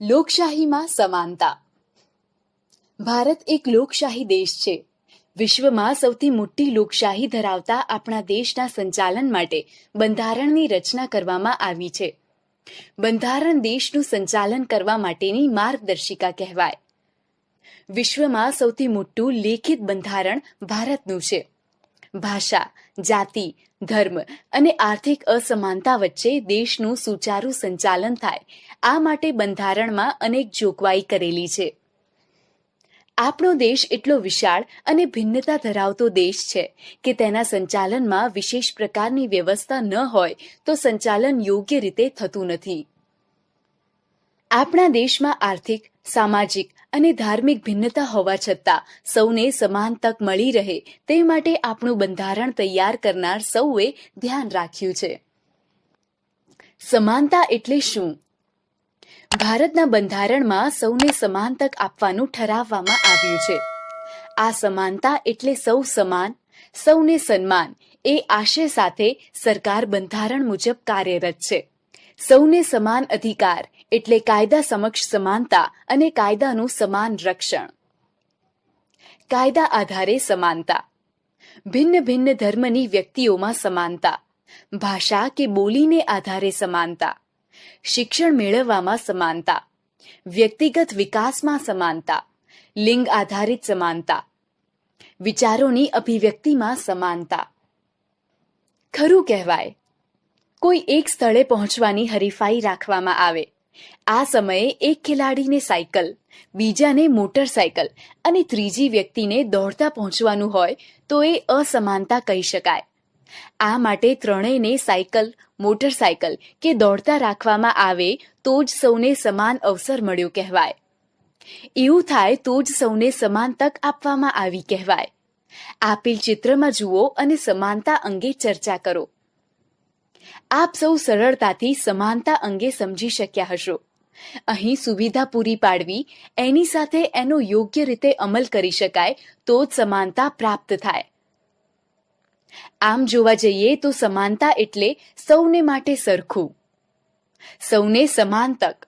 લોકશાહીમાં સમાનતા. ભારત એક લોકશાહી દેશ છે. વિશ્વમાં સૌથી મોટી લોકશાહી ધરાવતા આપણા દેશના સંચાલન માટે બંધારણની રચના કરવામાં આવી છે. બંધારણ દેશનું સંચાલન કરવા માટેની માર્ગદર્શિકા કહેવાય. વિશ્વમાં સૌથી મોટું લેખિત બંધારણ ભારતનું છે. ભાષા, જાતિ, ધર્મ અને આર્થિક અસમાનતા વચ્ચે દેશનું સુચારું સંચાલન થાય આ માટે બંધારણમાં અનેક જોગવાઈ કરેલી છે. આપણો દેશ એટલો વિશાળ અને ભિન્નતા ધરાવતો દેશ છે કે તેના સંચાલનમાં વિશેષ પ્રકારની વ્યવસ્થા ન હોય તો સંચાલન યોગ્ય રીતે થતું નથી. આપણા દેશમાં આર્થિક, સામાજિક અને ધાર્મિક ભિન્નતા હોવા છતાં સૌને સમાન તક મળી રહે તે માટે આપણું બંધારણ તૈયાર કરનાર સૌએ ધ્યાન રાખ્યું છે. સમાનતા એટલે શું? ભારતના બંધારણમાં સૌને સમાન તક આપવાનું ઠરાવવામાં આવ્યું છે. આ સમાનતા એટલે સૌ સમાન, સૌને સન્માન એ આશય સાથે સરકાર બંધારણ મુજબ કાર્યરત છે. સૌને સમાન અધિકાર એટલે કાયદા સમક્ષ સમાનતા અને કાયદાનું સમાન રક્ષણ. કાયદા આધારે સમાનતા. ભિન્ન ભિન્ન ધર્મની વ્યક્તિઓમાં સમાનતા. ભાષા કે બોલીને આધારે સમાનતા. શિક્ષણ મેળવવામાં સમાનતા. વ્યક્તિગત વિકાસમાં સમાનતા. લિંગ આધારિત સમાનતા. વિચારોની અભિવ્યક્તિમાં સમાનતા. ખરું કહેવાય, કોઈ એક સ્થળે પહોંચવાની હરીફાઈ રાખવામાં આવે. આ સમયે એક ખેલાડીને સાયકલ, બીજાને મોટરસાયકલ અને ત્રીજી વ્યક્તિને દોડતા પહોંચવાનું હોય તો એ અસમાનતા કહી શકાય. આ માટે ત્રણેયને સાયકલ, મોટરસાયકલ કે દોડતા રાખવામાં આવે તો જ સૌને સમાન અવસર મળ્યો કહેવાય. એવું થાય તો જ સૌને સમાન તક આપવામાં આવી કહેવાય. આપેલ ચિત્રમાં જુઓ અને સમાનતા અંગે ચર્ચા કરો. આપ સૌ સરળતાથી સમાનતા અંગે સમજી શક્યા હશો. અહીં સુવિધા પૂરી પાડવી, એની સાથે એનો યોગ્ય રીતે અમલ કરી શકાય તો જ સમાનતા પ્રાપ્ત થાય. આમ જોવા જઈએ તો સમાનતા એટલે સૌને માટે સરખું, સૌને સમાન તક.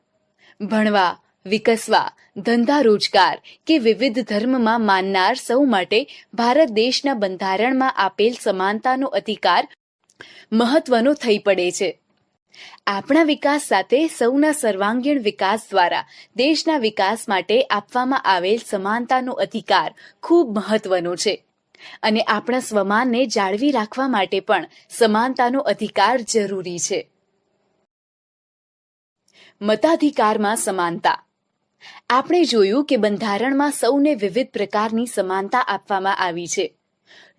ભણવા, વિકસવા, ધંધા રોજગાર કે વિવિધ ધર્મમાં માનનાર સૌ માટે ભારત દેશના બંધારણમાં આપેલ સમાનતાનો અધિકાર મહત્વનો થઈ પડે છે. આપણા વિકાસ સાથે સૌના સર્વાંગીણ વિકાસ દ્વારા દેશના વિકાસ માટે આપવામાં આવેલ સમાનતાનો અધિકાર ખૂબ મહત્વનો છે અને આપણા સ્વમાનને જાળવી રાખવા માટે પણ સમાનતાનો અધિકાર જરૂરી છે. મતાધિકારમાં સમાનતા. આપણે જોયું કે બંધારણમાં સૌને વિવિધ પ્રકારની સમાનતા આપવામાં આવી છે.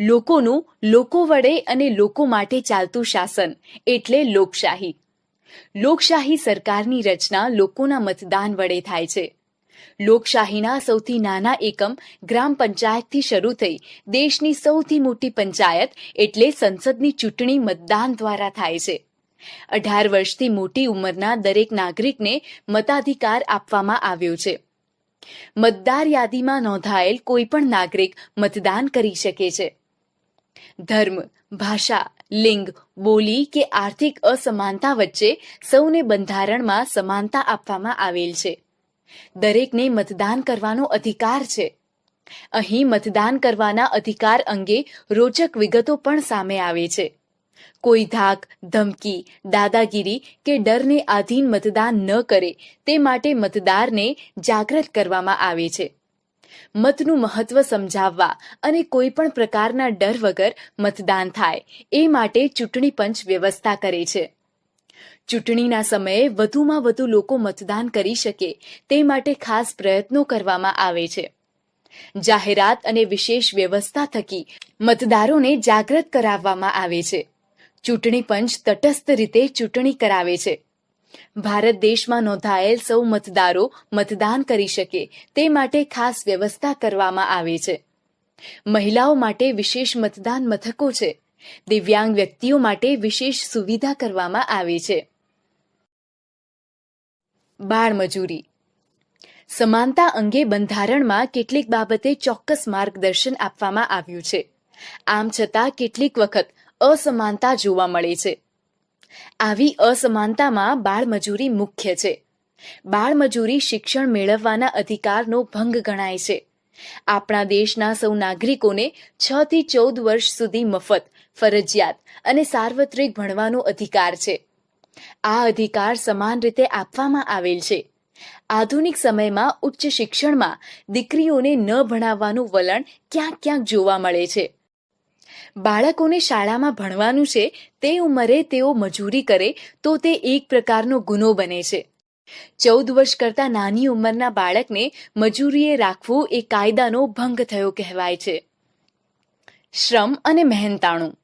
લોકોનું લોકો વડે અને લોકો માટે ચાલતું શાસન એટલે લોકશાહી. લોકશાહી સરકારની રચના લોકોના મતદાન વડે થાય છે. લોકશાહીના સૌથી નાના એકમ ગ્રામ પંચાયતથી શરૂ થઈ દેશની સૌથી મોટી પંચાયત એટલે સંસદની ચૂંટણી મતદાન દ્વારા થાય છે. 18 વર્ષથી મોટી ઉંમરના દરેક નાગરિકને મતાધિકાર આપવામાં આવ્યો છે. મતદાર યાદીમાં નોંધાયેલ કોઈ પણ નાગરિક મતદાન કરી શકે છે. ધર્મ, ભાષા, લિંગ, બોલી કે આર્થિક અસમાનતા વચ્ચે સૌને બંધારણમાં સમાનતા આપવામાં આવેલ છે. દરેકને મતદાન કરવાનો અધિકાર છે. અહીં મતદાન કરવાના અધિકાર અંગે રોચક વિગતો પણ સામે આવે છે. કોઈ ધાક, ધમકી, દાદાગીરી કે ડરને આધીન મતદાન ન કરે તે માટે મતદારને જાગૃત કરવામાં આવે છે. મતનું મહત્વ સમજાવવા અને કોઈ પણ પ્રકારના ડર વગર મતદાન થાય એ માટે ચૂંટણી પંચ વ્યવસ્થા કરે છે. ચૂંટણીના સમયે વધુમાં વધુ લોકો મતદાન કરી શકે તે માટે ખાસ પ્રયત્નો કરવામાં આવે છે. જાહેરાત અને વિશેષ વ્યવસ્થા થકી મતદારોને જાગૃત કરાવવામાં આવે છે. ચૂંટણી પંચ તટસ્થ રીતે ચૂંટણી કરાવે છે. ભારત દેશમાં નોંધાયેલ સૌ મતદારો મતદાન કરી શકે તે માટે ખાસ વ્યવસ્થા કરવામાં આવે છે. મહિલાઓ માટે વિશેષ મતદાન મથકો છે. દિવ્યાંગ વ્યક્તિઓ માટે વિશેષ સુવિધા કરવામાં આવે છે. બાળમજૂરી. સમાનતા અંગે બંધારણમાં કેટલીક બાબતે ચોક્કસ માર્ગદર્શન આપવામાં આવ્યું છે. આમ છતાં કેટલીક વખત અસમાનતા જોવા મળે છે. આવી અસમાનતામાં બાળમજૂરી મુખ્ય છે. બાળમજૂરી શિક્ષણ મેળવવાના અધિકારનો ભંગ ગણાય છે. આપણા દેશના સૌ નાગરિકોને 6 થી 14 વર્ષ સુધી મફત, ફરજિયાત અને સાર્વત્રિક ભણવાનો અધિકાર છે. આ અધિકાર સમાન રીતે આપવામાં આવેલ છે. આધુનિક સમયમાં ઉચ્ચ શિક્ષણમાં દીકરીઓને ન ભણાવવાનું વલણ ક્યાંક ક્યાંક જોવા મળે છે. બાળકોને શાળામાં ભણવાનું છે તે ઉંમરે તેઓ મજૂરી કરે તો તે એક પ્રકારનો ગુનો બને છે. 14 વર્ષ કરતાં નાની ઉંમરના બાળકને મજૂરીએ રાખવું એ કાયદાનો ભંગ થયો કહેવાય છે. શ્રમ અને મહેનતાણું.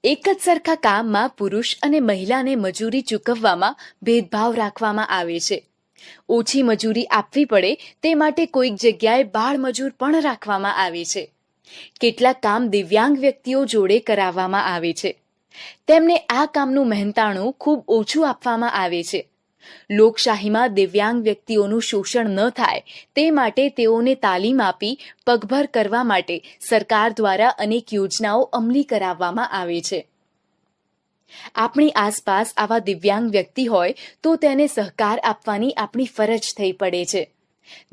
એક જ સરખા કામમાં પુરુષ અને મહિલાને મજૂરી ચૂકવવામાં ભેદભાવ રાખવામાં આવે છે. ઓછી મજૂરી આપવી પડે તે માટે કોઈક જગ્યાએ બાળમજૂર પણ રાખવામાં આવે છે. કેટલાક કામ દિવ્યાંગ વ્યક્તિઓ જોડે કરાવવામાં આવે છે. તેમને આ કામનું મહેનતાણું ખૂબ ઓછું આપવામાં આવે છે. લોકશાહીમાં દિવ્યાંગ વ્યક્તિઓનું શોષણ ન થાય તે માટે તેઓને તાલીમ આપી પગભર કરવા માટે સરકાર દ્વારા અનેક યોજનાઓ અમલી કરાવવામાં આવે છે. આપણી આસપાસ આવા દિવ્યાંગ વ્યક્તિ હોય તો તેને સહકાર આપવાની આપણી ફરજ થઈ પડે છે.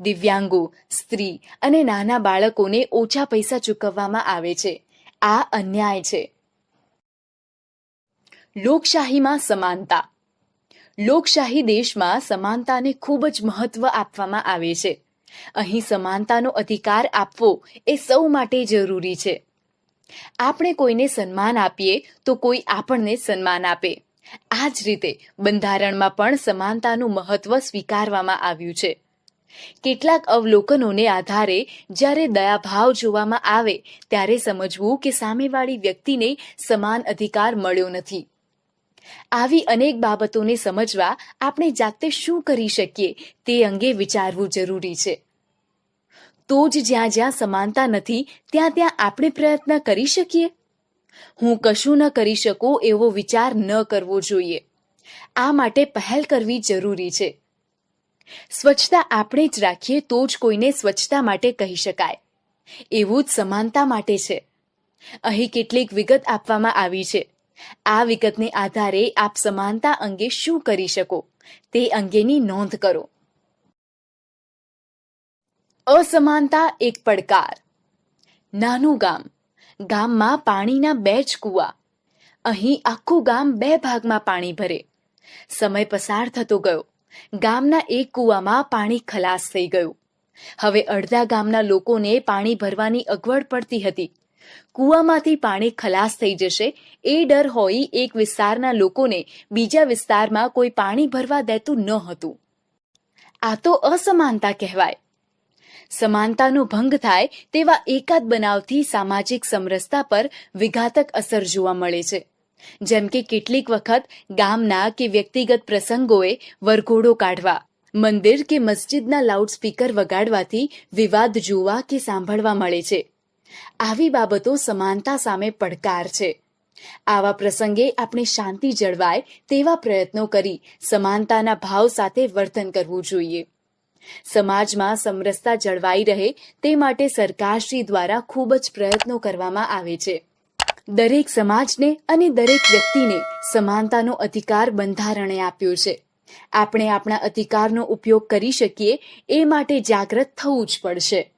દિવ્યાંગો, સ્ત્રી અને નાના બાળકોને ઓછા પૈસા ચૂકવવામાં આવે છે. આ અન્યાય છે. લોકશાહીમાં સમાનતા. લોકશાહી દેશમાં સમાનતાને ખૂબ જ મહત્વ આપવામાં આવે છે. અહીં સમાનતાનો અધિકાર આપવો એ સૌ માટે જરૂરી છે. આપણે કોઈને સન્માન આપીએ તો કોઈ આપણને સન્માન આપે. આ જ રીતે બંધારણમાં પણ સમાનતાનું મહત્વ સ્વીકારવામાં આવ્યું છે. કેટલાક અવલોકનોને આધારે જ્યારે દયાભાવ જોવામાં આવે ત્યારે સમજવું કે સામેવાળી વ્યક્તિને સમાન અધિકાર મળ્યો નથી. આવી અનેક બાબતોને સમજવા આપણે જાતે શું કરી શકીએ તે અંગે વિચારવું જરૂરી છે. તો જ જ્યાં જ્યાં સમાનતા નથી ત્યાં ત્યાં આપણે પ્રયત્ન કરી શકીએ. હું કશું ન કરી શકું એવો વિચાર ન કરવો જોઈએ. આ માટે પહેલ કરવી જરૂરી છે. સ્વચ્છતા આપણે જ રાખીએ તો જ કોઈને સ્વચ્છતા માટે કહી શકાય. એવું જ સમાનતા માટે છે. અહીં કેટલીક વિગત આપવામાં આવી છે. આ વિગતને આધારે આપ સમાનતા અંગે શું કરી શકો તે અંગેની નોંધ કરો. અસમાનતા એક પડકાર. નાનું ગામ. ગામમાં પાણીના 2 જ કૂવા. અહીં આખું ગામ 2 ભાગમાં પાણી ભરે. સમય પસાર થતો ગયો. ગામના એક કૂવામાં પાણી ખલાસ થઈ ગયું. હવે અડધા ગામના લોકોને પાણી ભરવાની અગવડ પડતી હતી. કૂવામાંથી પાણી ખલાસ થઈ જશે એ ડર હોઈ એક વિસ્તારના લોકોને બીજા વિસ્તારમાં કોઈ પાણી ભરવા દેતું ન હતું. આ તો અસમાનતા કહેવાય. સમાનતાનો ભંગ થાય તેવા એકાદ બનાવથી સામાજિક સમરસતા પર વિઘાતક અસર જોવા મળે છે. જેમ કે કેટલીક વખત ગામના કે વ્યક્તિગત પ્રસંગોએ વરઘોડો કાઢવા, મંદિર કે મસ્જિદના લાઉડસ્પીકર વગાડવાથી વિવાદ જોવા કે સાંભળવા મળે છે. આવી બાબતો સમાનતા સામે પડકાર છે. આવા પ્રસંગે આપણે શાંતિ જળવાય તેવા પ્રયત્નો કરી સમાનતાના ભાવ સાથે વર્તન કરવું જોઈએ. સમાજમાં સમરસતા જળવાઈ રહે તે માટે સરકારશ્રી દ્વારા ખૂબ જ પ્રયત્નો કરવામાં આવે છે. દરેક સમાજને અને દરેક વ્યક્તિને સમાનતાનો અધિકાર બંધારણે આપ્યો છે. આપણે આપણા અધિકારનો ઉપયોગ કરી શકીએ એ માટે જાગૃત થવું જ પડશે.